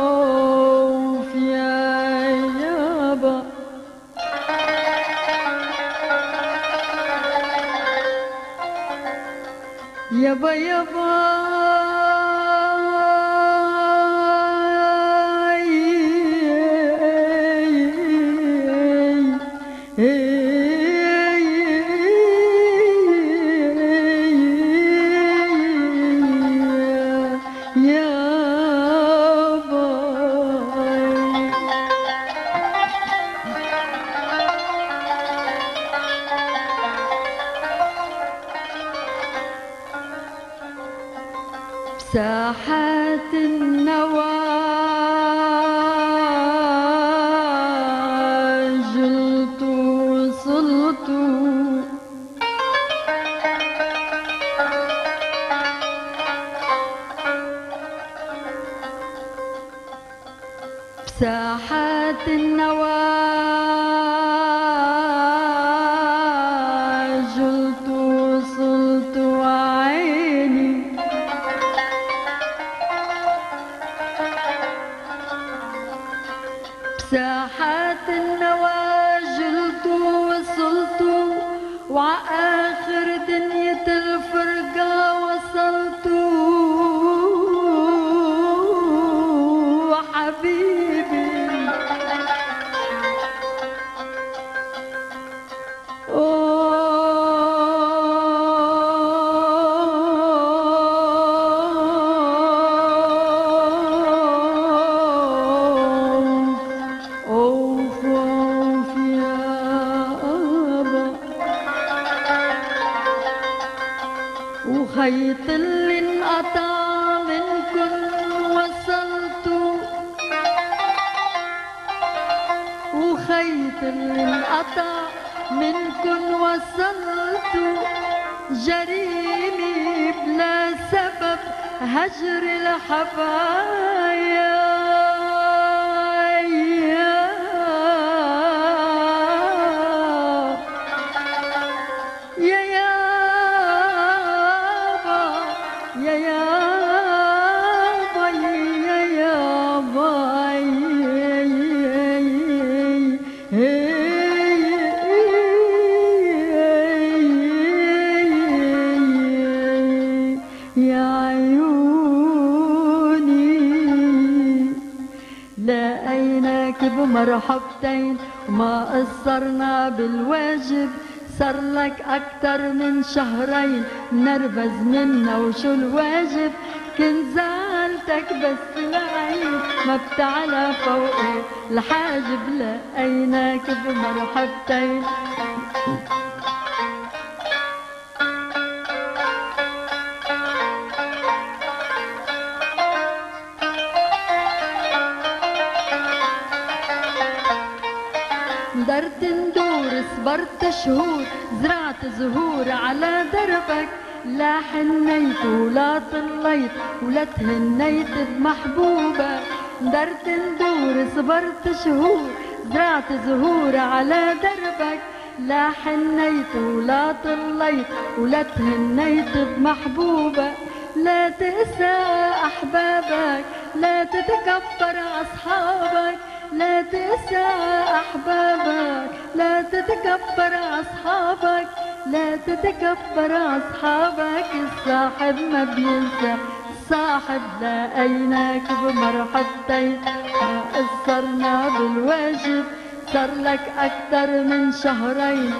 أوف يا يابا يابا يابا ساحات النوى جلت وصلت ساحات النوى جلت وصلت وعيني ساحات النوى جلت وصلت وعآخر دنيا الفرقة وصلت حبيبي وخيط اللي انقطع منكن وصلت وخيط اللي انقطع منكن وصلت جريمي بلا سبب هجر الحبايا يا عيوني لقيناك بمرحبتين وما قصرنا بالواجب صار لك أكتر من شهرين نرفز منا وشو الواجب كنت زعلتك بس العين ما بتعلى فوقي الحاجب لقيناك بمرحبتين قدرت ندور صبرت شهور زرعت زهور على دربك لا حنيت ولا طليت ولا تهنيت بمحبوبة قدرت ندور صبرت شهور زرعت زهور على دربك لا حنيت ولا طليت ولا تهنيت بمحبوبة لا تقسى أحبابك لا تتكبر أصحابك لا تقسى أحبابك لا تتكبر أصحابك لا تتكبر أصحابك الصاحب ما بينسى صاحب لقيناك بمرحبتين ما قصرنا بالواجب صار لك أكتر من شهرين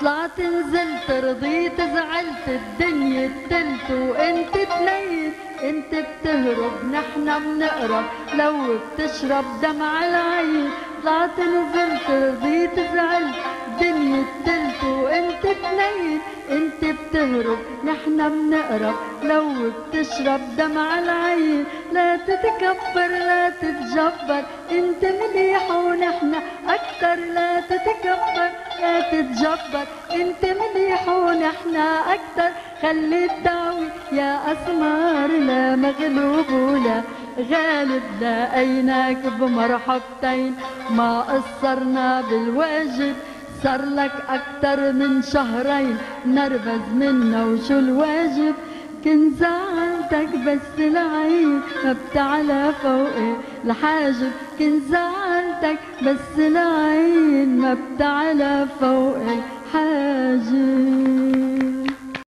طلعت نزلت رضيت زعلت الدنيا التلت وانت تليت انت بتهرب نحنا بنقرب لو بتشرب دمع العين طلعت نزلت رضيت زعلت الدنيا التلت وانت تليت انت بتهرب نحنا بنقرب لو بتشرب دمع العين لا تتكبر لا تتجبر انت مليح ونحنا اكتر لا تتكبر لا تتجبر انت مليح ونحنا اكتر خلي الدعوة يا اسمار لا مغلوب ولا غالب لقيناك بمرحبتين، ما قصرنا بالواجب صار لك أكتر من شهرين، نرفز منا وشو الواجب؟ كنت زعلتك بس العين ما بتعلى فوقي الحاجب، كنت زعلتك بس العين ما بتعلى فوقي